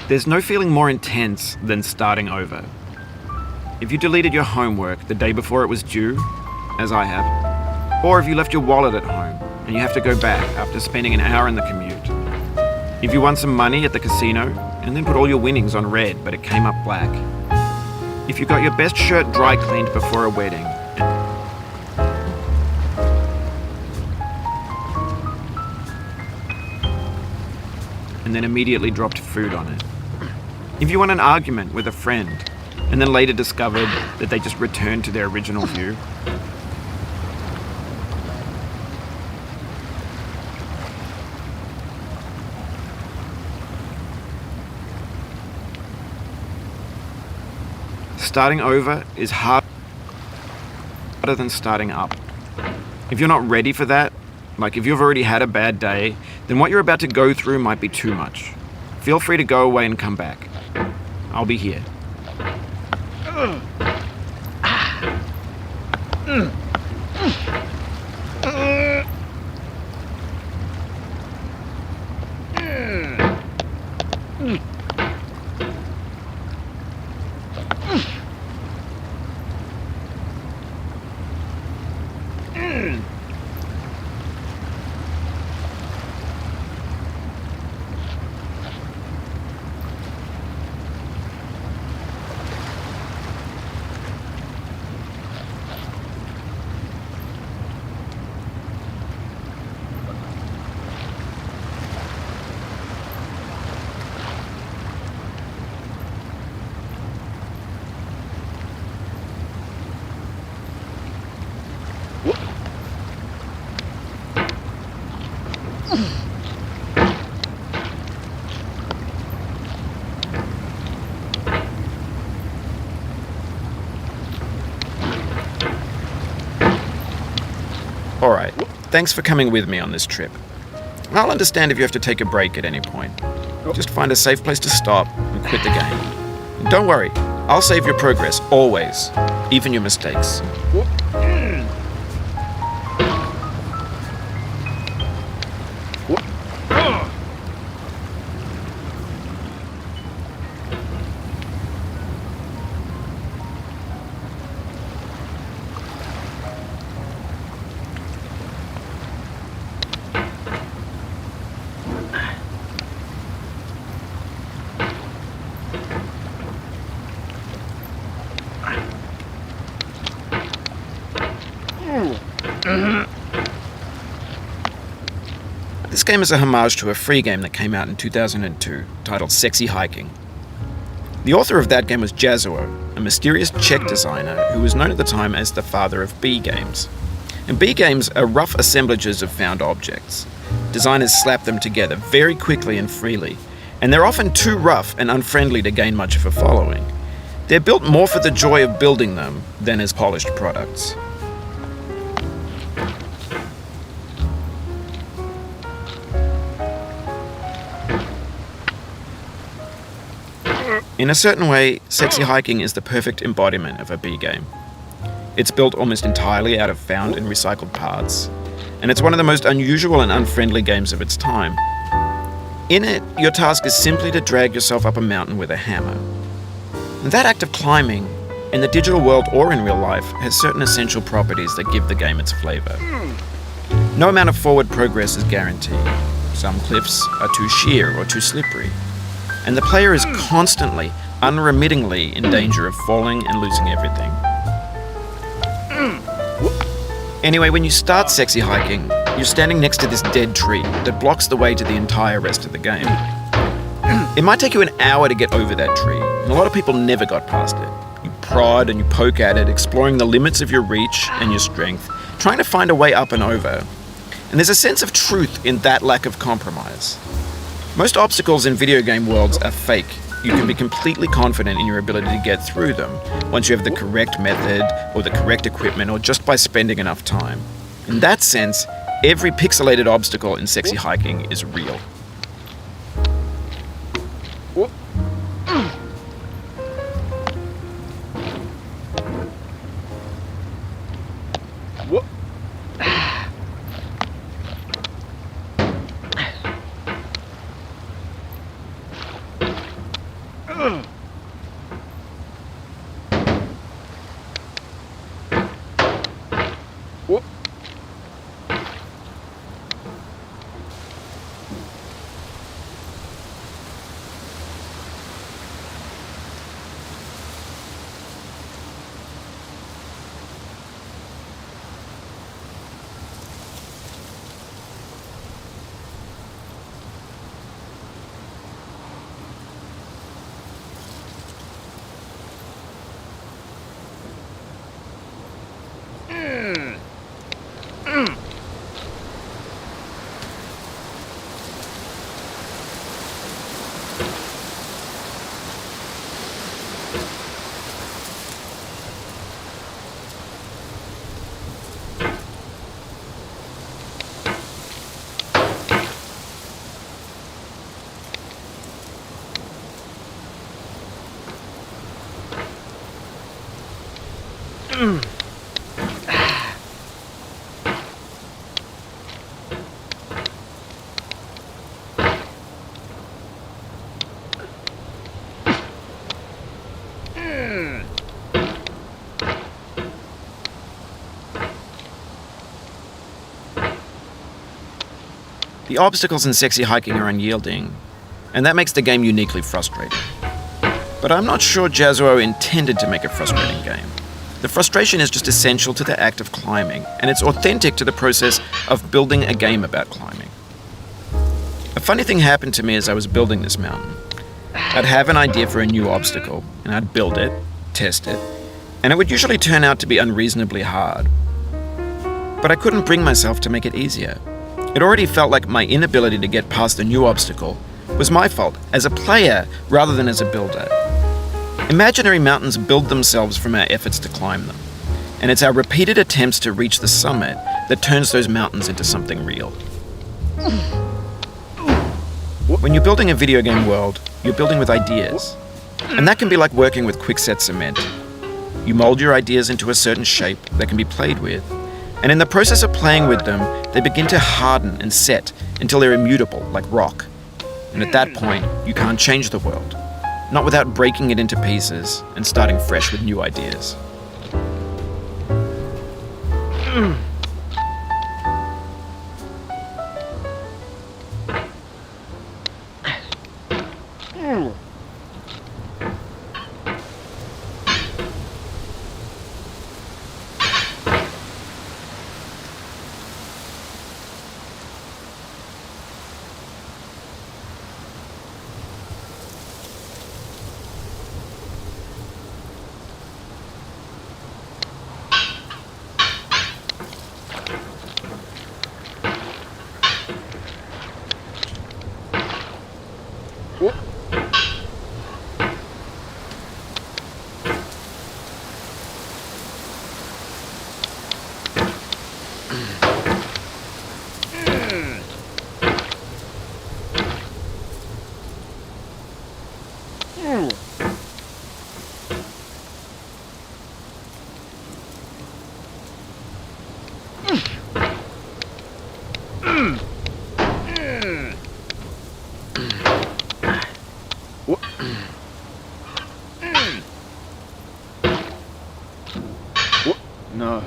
There's no feeling more intense than starting over. If you deleted your homework the day before it was due, as I have, or if you left your wallet at home and you have to go back after spending an hour in the commute. If you won some money at the casino and then put all your winnings on red but it came up black. If you got your best shirt dry cleaned before a wedding. And then immediately dropped food on it. If you won an argument with a friend and then later discovered that they just returned to their original view. Starting over is harder than starting up. If you're not ready for that, like if you've already had a bad day, then what you're about to go through might be too much. Feel free to go away and come back. I'll be here. Alright, thanks for coming with me on this trip. I'll understand if you have to take a break at any point. Just find a safe place to stop and quit the game. And don't worry, I'll save your progress, always, even your mistakes. This game is a homage to a free game that came out in 2002, titled Sexy Hiking. The author of that game was Jazzuo, a mysterious Czech designer who was known at the time as the father of B games. And B games are rough assemblages of found objects. Designers slap them together very quickly and freely, and they're often too rough and unfriendly to gain much of a following. They're built more for the joy of building them than as polished products. In a certain way, Sexy Hiking is the perfect embodiment of a B game. It's built almost entirely out of found and recycled parts, and it's one of the most unusual and unfriendly games of its time. In it, your task is simply to drag yourself up a mountain with a hammer. And that act of climbing, in the digital world or in real life, has certain essential properties that give the game its flavor. No amount of forward progress is guaranteed. Some cliffs are too sheer or too slippery. And the player is constantly, unremittingly in danger of falling and losing everything. Anyway, when you start Sexy Hiking, you're standing next to this dead tree that blocks the way to the entire rest of the game. It might take you an hour to get over that tree, and a lot of people never got past it. You prod and you poke at it, exploring the limits of your reach and your strength, trying to find a way up and over. And there's a sense of truth in that lack of compromise. Most obstacles in video game worlds are fake. You can be completely confident in your ability to get through them once you have the correct method or the correct equipment or just by spending enough time. In that sense, every pixelated obstacle in Sexy Hiking is real. The obstacles in Sexy Hiking are unyielding, and that makes the game uniquely frustrating. But I'm not sure Jazzuo intended to make a frustrating game. The frustration is just essential to the act of climbing, and it's authentic to the process of building a game about climbing. A funny thing happened to me as I was building this mountain. I'd have an idea for a new obstacle, and I'd build it, test it, and it would usually turn out to be unreasonably hard. But I couldn't bring myself to make it easier. It already felt like my inability to get past a new obstacle was my fault as a player rather than as a builder. Imaginary mountains build themselves from our efforts to climb them, and it's our repeated attempts to reach the summit that turns those mountains into something real. When you're building a video game world, you're building with ideas, and that can be like working with quickset cement. You mold your ideas into a certain shape that can be played with, and in the process of playing with them, they begin to harden and set until they're immutable, like rock. And at that point, you can't change the world, not without breaking it into pieces and starting fresh with new ideas. No.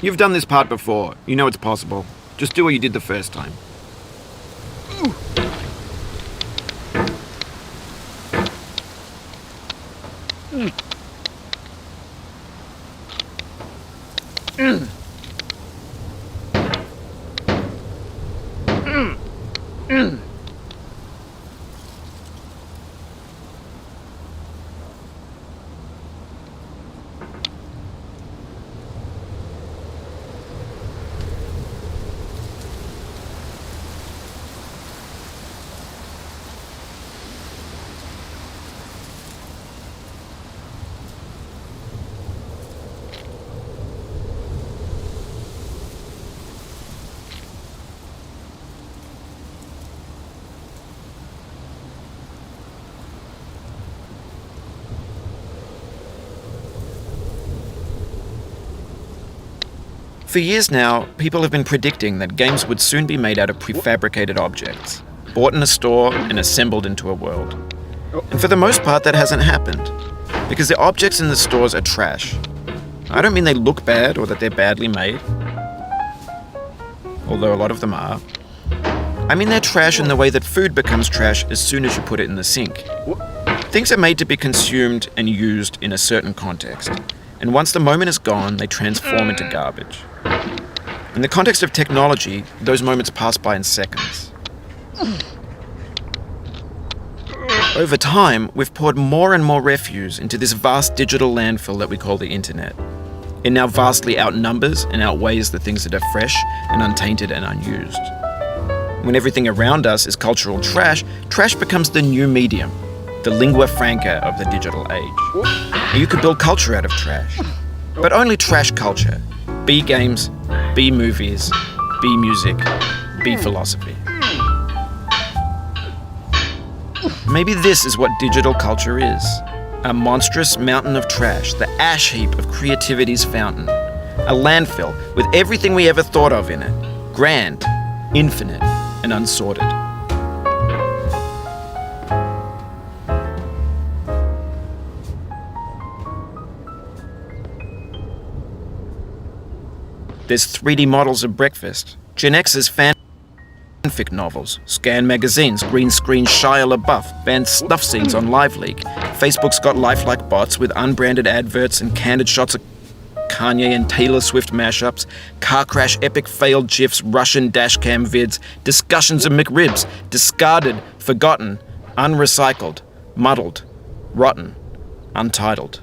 You've done this part before. You know it's possible. Just do what you did the first time. For years now, people have been predicting that games would soon be made out of prefabricated objects, bought in a store and assembled into a world. And for the most part, that hasn't happened, because the objects in the stores are trash. I don't mean they look bad or that they're badly made, although a lot of them are. I mean they're trash in the way that food becomes trash as soon as you put it in the sink. Things are made to be consumed and used in a certain context, and once the moment is gone, they transform into garbage. In the context of technology, those moments pass by in seconds. Over time, we've poured more and more refuse into this vast digital landfill that we call the internet. It now vastly outnumbers and outweighs the things that are fresh and untainted and unused. When everything around us is cultural trash, trash becomes the new medium, the lingua franca of the digital age. You could build culture out of trash, but only trash culture. B games, B movies, B music, B philosophy. Maybe this is what digital culture is. A monstrous mountain of trash, the ash heap of creativity's fountain. A landfill with everything we ever thought of in it. Grand, infinite, and unsorted. There's 3D models of breakfast, Gen X's fanfic novels, scan magazines, green screen Shia LaBeouf, banned snuff scenes on LiveLeak. Facebook's got lifelike bots with unbranded adverts and candid shots of Kanye and Taylor Swift mashups, car crash epic failed GIFs, Russian dashcam vids, discussions of McRibs, discarded, forgotten, unrecycled, muddled, rotten, untitled.